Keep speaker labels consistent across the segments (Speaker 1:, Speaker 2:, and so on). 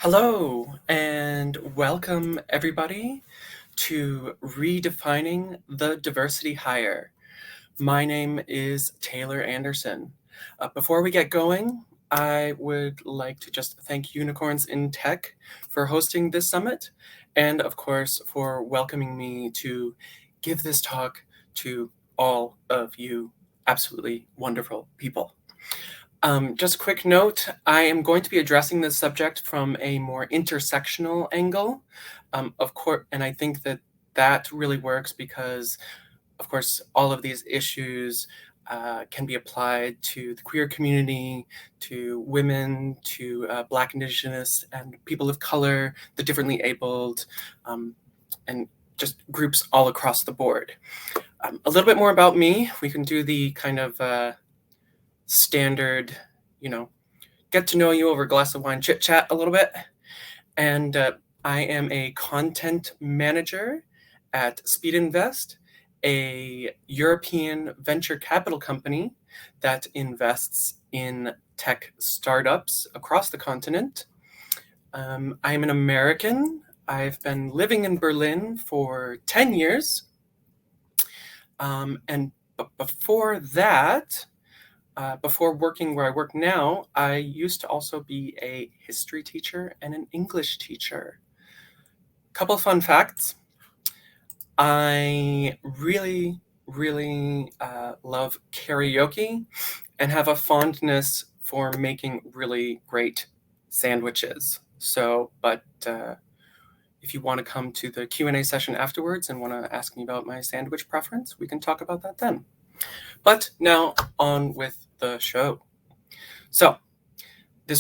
Speaker 1: Hello and welcome everybody to Redefining the Diversity Hire. My name is Taylor Anderson. Before we get going, I would like to just thank Unicorns in Tech for hosting this summit and of course for welcoming me to give this talk to all of you absolutely wonderful people. Just a quick note, I am going to be addressing this subject from a more intersectional angle, of course, and I think that really works because, of course, all of these issues can be applied to the queer community, to women, to Black, Indigenous, and people of color, the differently abled, and just groups all across the board. A little bit more about me. We can do the kind of standard, get to know you over a glass of wine chit chat a little bit. And I am a content manager at Speedinvest, a European venture capital company that invests in tech startups across the continent. I am an American. I've been living in Berlin for 10 years. And before that, before working where I work now, I used to also be a history teacher and an English teacher. Couple of fun facts. I really love karaoke and have a fondness for making really great sandwiches. But if you want to come to the Q&A session afterwards and want to ask me about my sandwich preference, we can talk about that then. But now on with the show. So my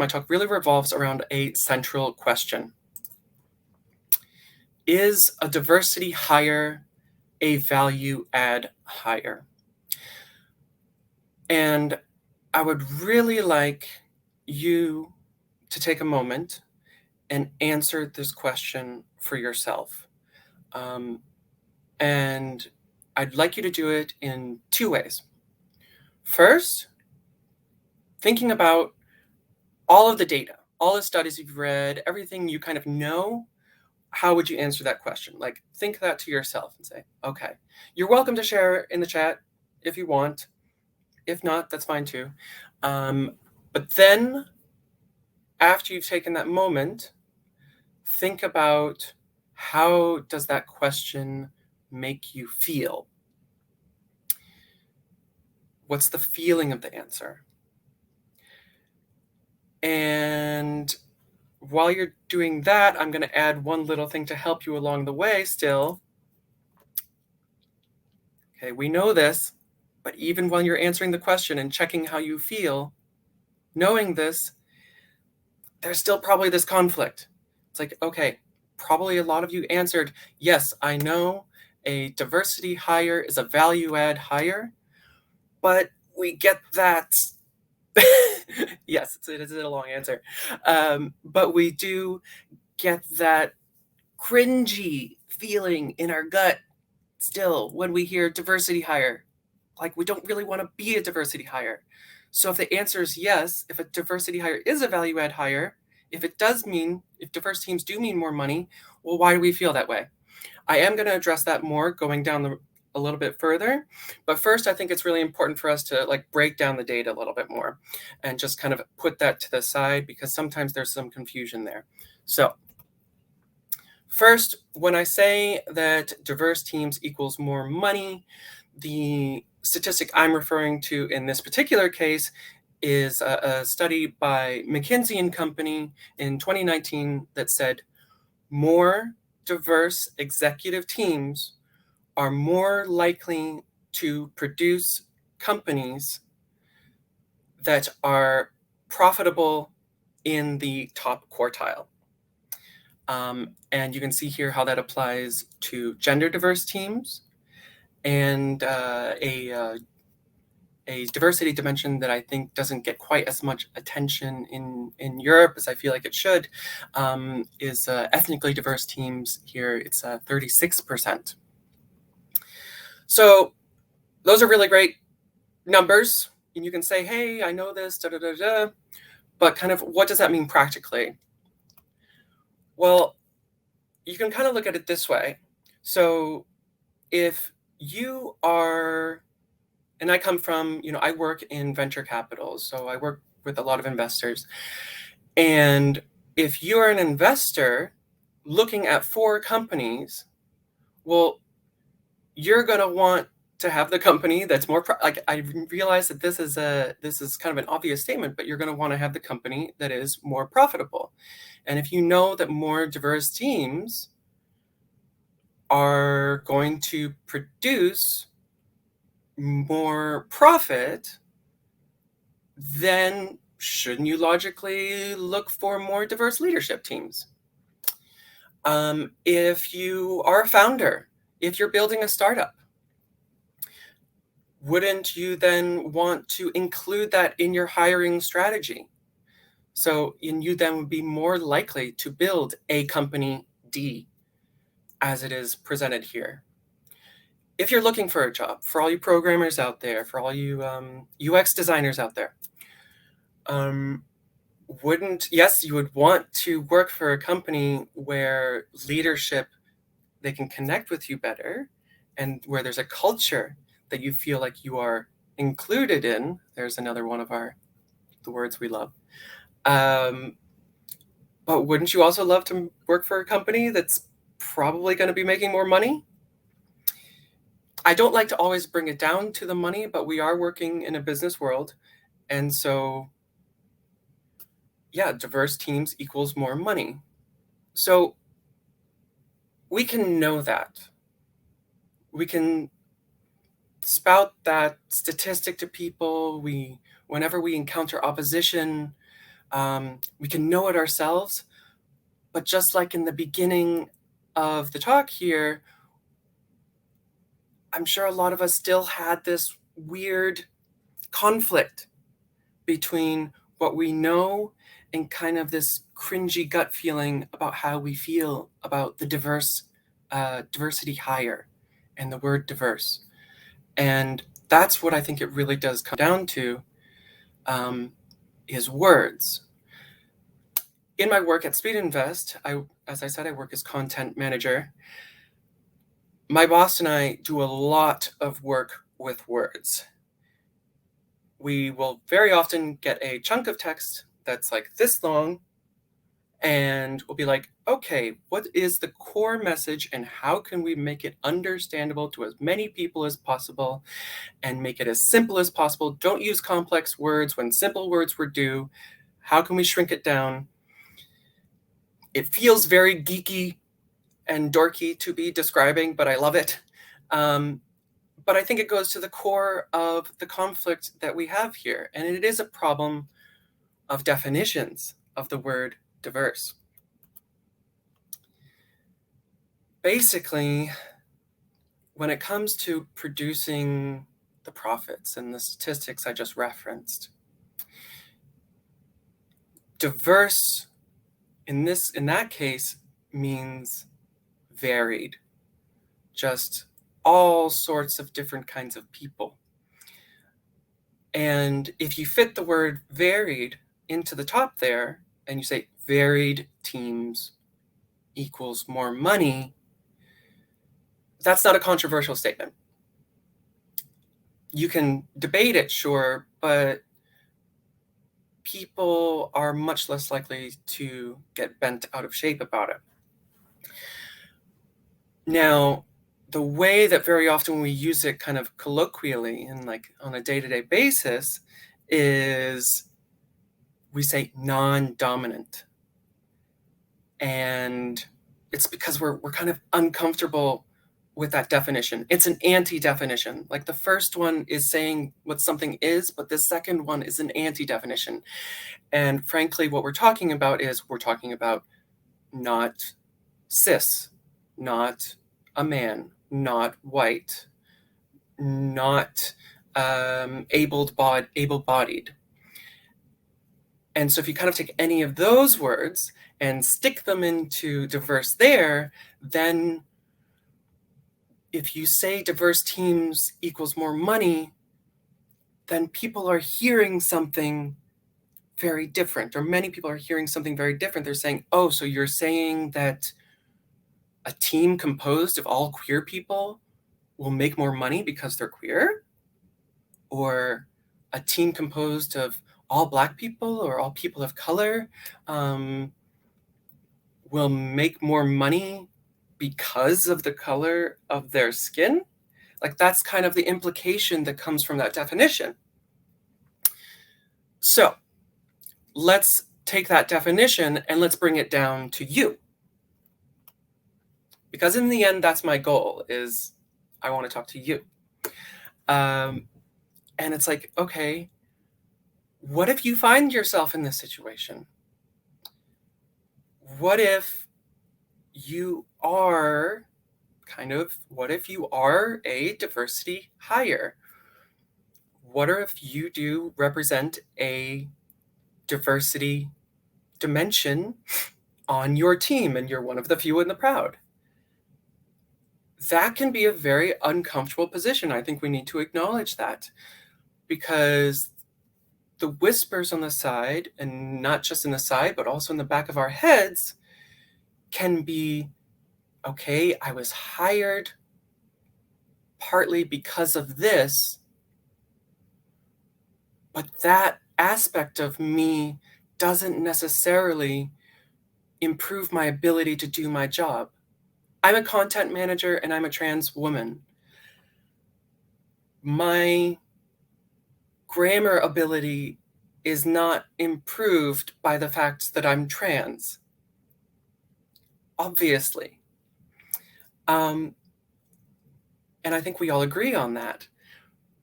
Speaker 1: talk really revolves around a central question. Is a diversity hire a value add hire? And I would really like you to take a moment and answer this question for yourself. And I'd like you to do it in two ways. First, thinking about all of the data, all the studies you've read, everything you kind of know, how would you answer that question? Like, think that to yourself and say, okay, you're welcome to share in the chat if you want. If not, that's fine too. But then, after you've taken that moment, think about how does that question make you feel? What's the feeling of the answer? And while you're doing that, I'm going to add one little thing to help you along the way still. Okay, we know this, but even while you're answering the question and checking how you feel, knowing this, there's still probably this conflict. It's like, okay, probably a lot of you answered, yes, I know a diversity hire is a value add hire, but we get that. Yes, it is a long answer. But we do get that cringy feeling in our gut still when we hear diversity hire. Like, we don't really want to be a diversity hire. So if the answer is yes, if a diversity hire is a value add hire, if diverse teams do mean more money, well, why do we feel that way? I am going to address that more going down a little bit further. But first, I think it's really important for us to break down the data a little bit more and just kind of put that to the side because sometimes there's some confusion there. So first, when I say that diverse teams equals more money, the statistic I'm referring to in this particular case is a study by McKinsey and Company in 2019 that said more diverse executive teams are more likely to produce companies that are profitable in the top quartile. And you can see here how that applies to gender diverse teams and a diversity dimension that I think doesn't get quite as much attention in Europe as I feel like it should, is ethnically diverse teams. Here it's 36%. So those are really great numbers. And you can say, hey, I know this, da da da da. But kind of what does that mean practically? Well, you can kind of look at it this way. So if you are, and I come from, I work in venture capital, so I work with a lot of investors. And if you're an investor looking at 4 companies, well, you're going to want to have the company that's more like, I realize that this is kind of an obvious statement, but you're going to want to have the company that is more profitable. And if you know that more diverse teams are going to produce more profit, then shouldn't you logically look for more diverse leadership teams? If you are a founder, if you're building a startup, wouldn't you then want to include that in your hiring strategy? So you then would be more likely to build a company D as it is presented here. If you're looking for a job, for all you programmers out there, for all you UX designers out there, yes, you would want to work for a company where leadership, they can connect with you better, and where there's a culture that you feel like you are included in. There's another one of the words we love. But wouldn't you also love to work for a company that's probably going to be making more money? I don't like to always bring it down to the money, but we are working in a business world. And so, yeah, diverse teams equals more money. So we can know that. We can spout that statistic to people. Whenever we encounter opposition, we can know it ourselves. But just like in the beginning of the talk here, I'm sure a lot of us still had this weird conflict between what we know and kind of this cringy gut feeling about how we feel about the diversity hire and the word diverse. And that's what I think it really does come down to, is words. In my work at Speedinvest, as I said, I work as content manager. My boss and I do a lot of work with words. We will very often get a chunk of text that's like this long, and we'll be like, okay, what is the core message and how can we make it understandable to as many people as possible and make it as simple as possible? Don't use complex words when simple words were due. How can we shrink it down? It feels very geeky and dorky to be describing, but I love it. But I think it goes to the core of the conflict that we have here. And it is a problem of definitions of the word diverse. Basically, when it comes to producing the profits and the statistics I just referenced, diverse in that case means varied, just all sorts of different kinds of people. And if you fit the word varied into the top there and you say varied teams equals more money, that's not a controversial statement. You can debate it, sure, but people are much less likely to get bent out of shape about it. Now, the way that very often we use it kind of colloquially and like on a day-to-day basis is we say non-dominant. And it's because we're kind of uncomfortable with that definition. It's an anti-definition. Like the first one is saying what something is, but the second one is an anti-definition. And frankly, what we're talking about not cis, not a man, not white, not able-bodied. And so if you kind of take any of those words and stick them into diverse there, then if you say diverse teams equals more money, then people are hearing something very different, or many people are hearing something very different. They're saying, oh, so you're saying that a team composed of all queer people will make more money because they're queer? Or a team composed of all Black people or all people of color will make more money because of the color of their skin? Like, that's kind of the implication that comes from that definition. So let's take that definition and let's bring it down to you. Because in the end, that's my goal, is I want to talk to you. And it's like, okay, what if you find yourself in this situation? What if you are a diversity hire? What if you do represent a diversity dimension on your team and you're one of the few and the proud? That can be a very uncomfortable position. I think we need to acknowledge that, because the whispers on the side, and not just in the side, but also in the back of our heads, can be, okay, I was hired partly because of this, but that aspect of me doesn't necessarily improve my ability to do my job. I'm a content manager and I'm a trans woman. My grammar ability is not improved by the fact that I'm trans, obviously. And I think we all agree on that.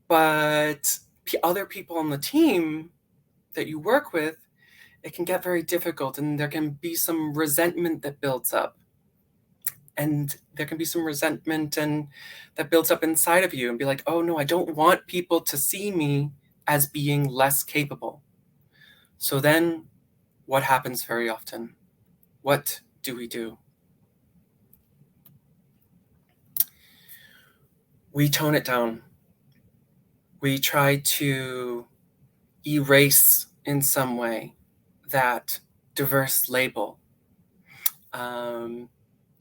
Speaker 1: But other people on the team that you work with, it can get very difficult, and there can be some resentment that builds up. And there can be some resentment and that builds up inside of you, and be like, oh no, I don't want people to see me as being less capable. So then what happens very often? What do we do? We tone it down. We try to erase in some way that diverse label.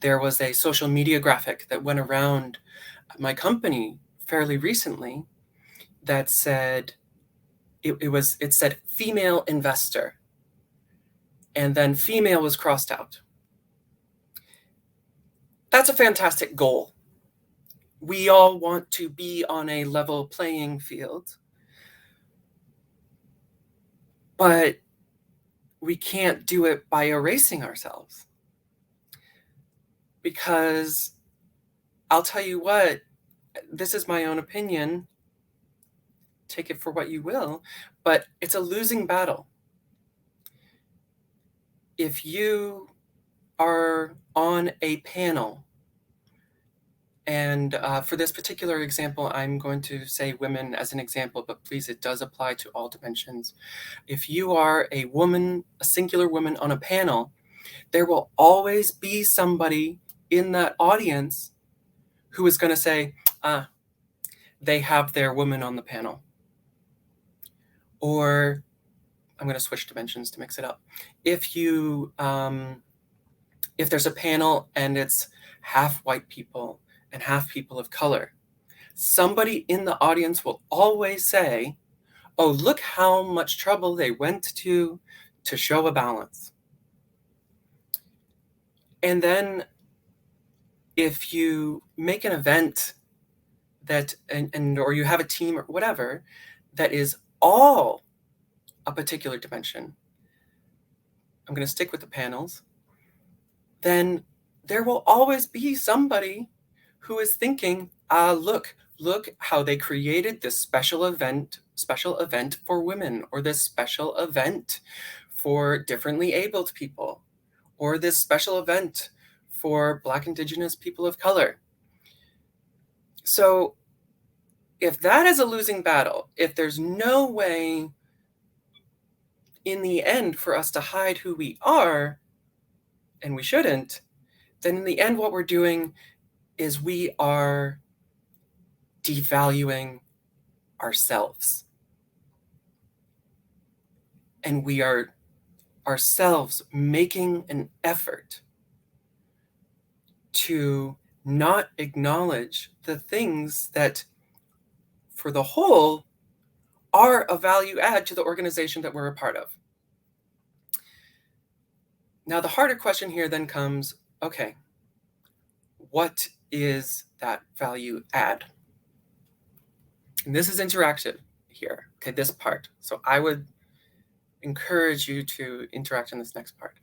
Speaker 1: There was a social media graphic that went around my company fairly recently that said, it said female investor, and then female was crossed out. That's a fantastic goal. We all want to be on a level playing field, but we can't do it by erasing ourselves. Because I'll tell you what, this is my own opinion, take it for what you will, but it's a losing battle. If you are on a panel, and for this particular example, I'm going to say women as an example, but please, it does apply to all dimensions. If you are a woman, a singular woman on a panel, there will always be somebody in that audience who is going to say, they have their woman on the panel. Or I'm going to switch dimensions to mix it up. If there's a panel and it's half white people and half people of color, somebody in the audience will always say, oh, look how much trouble they went to show a balance. And then if you make an event that, or you have a team or whatever, that is all a particular dimension, I'm going to stick with the panels, then there will always be somebody who is thinking, look how they created this special event for women, or this special event for differently abled people, or this special event for Black, Indigenous people of color. So if that is a losing battle, if there's no way in the end for us to hide who we are, and we shouldn't, then in the end what we're doing is we are devaluing ourselves. and we are ourselves making an effort to not acknowledge the things that, for the whole, are a value add to the organization that we're a part of. Now, the harder question here then comes, okay, what is that value add? And this is interactive here, okay, this part. So I would encourage you to interact in this next part.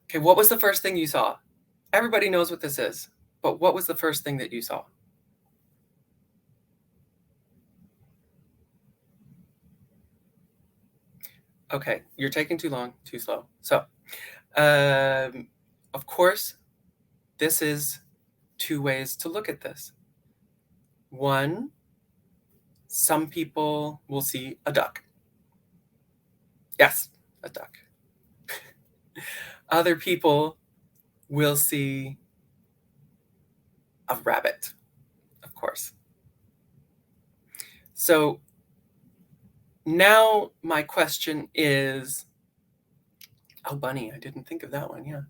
Speaker 1: Okay, what was the first thing you saw? Everybody knows what this is, but what was the first thing that you saw? Okay, you're taking too long, too slow. So, of course, this is two ways to look at this. One, some people will see a duck. Yes, a duck. Other people will see a rabbit, of course. So now my question is, oh, bunny, I didn't think of that one, yeah.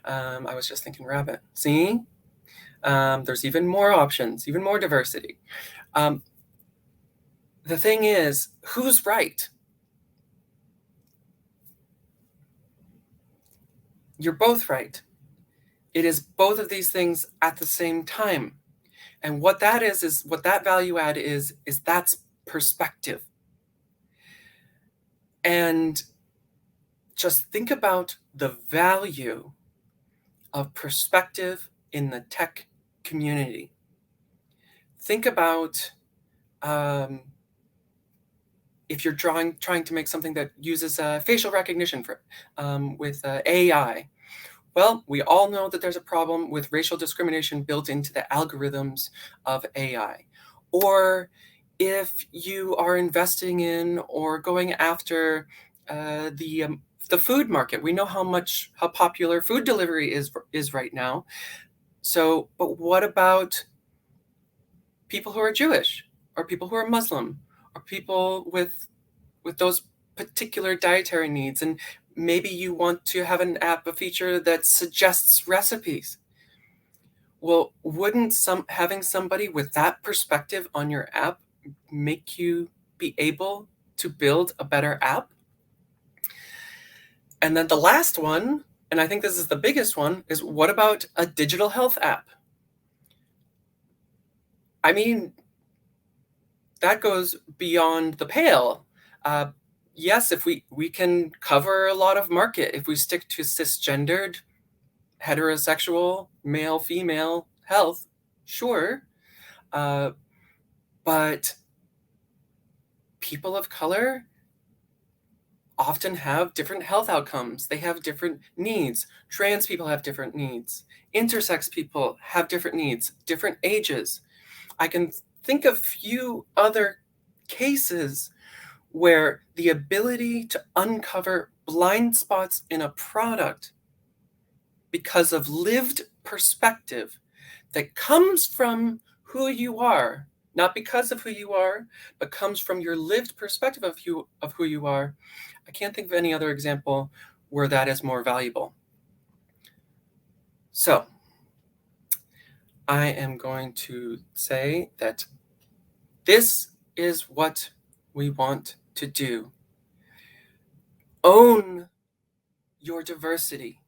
Speaker 1: I was just thinking rabbit. See? There's even more options, even more diversity. The thing is, who's right? You're both right. It is both of these things at the same time. And what that is what that value add is that's perspective. And just think about the value of perspective in the tech community. Think about if you're trying to make something that uses facial recognition with AI. Well, we all know that there's a problem with racial discrimination built into the algorithms of AI. Or if you are investing in or going after the food market, we know how popular food delivery is right now. So, but what about people who are Jewish, or people who are Muslim, or people with those particular dietary needs? And maybe you want to have an app, a feature that suggests recipes. Well, wouldn't having somebody with that perspective on your app make you be able to build a better app? And then the last one, and I think this is the biggest one, is what about a digital health app? I mean, that goes beyond the pale. Yes, if we can cover a lot of market if we stick to cisgendered, heterosexual, male, female health, sure. But people of color often have different health outcomes. They have different needs. Trans people have different needs. Intersex people have different needs, different ages. I can think of few other cases where the ability to uncover blind spots in a product because of lived perspective that comes from who you are, not because of who you are, but comes from your lived perspective of who you are. I can't think of any other example where that is more valuable. So I am going to say that this is what we want to do. Own your diversity.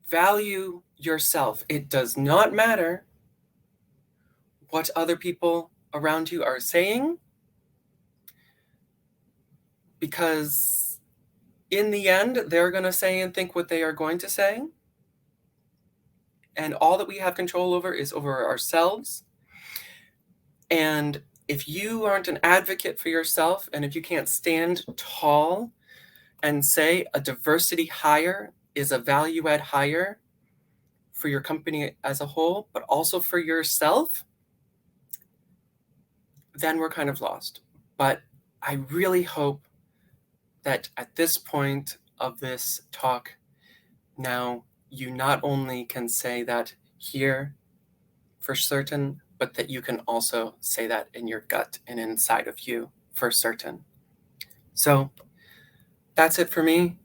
Speaker 1: Value yourself. It does not matter what other people around you are saying, because in the end, they're going to say and think what they are going to say. And all that we have control over is over ourselves. And if you aren't an advocate for yourself, and if you can't stand tall and say a diversity hire is a value add hire for your company as a whole, but also for yourself, then we're kind of lost. But I really hope that at this point of this talk, now you not only can say that here for certain, but that you can also say that in your gut and inside of you for certain. So that's it for me.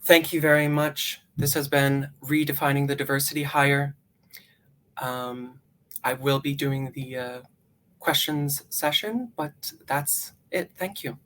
Speaker 1: Thank you very much. This has been Redefining the Diversity Hire. I will be doing the questions session, but that's it. Thank you.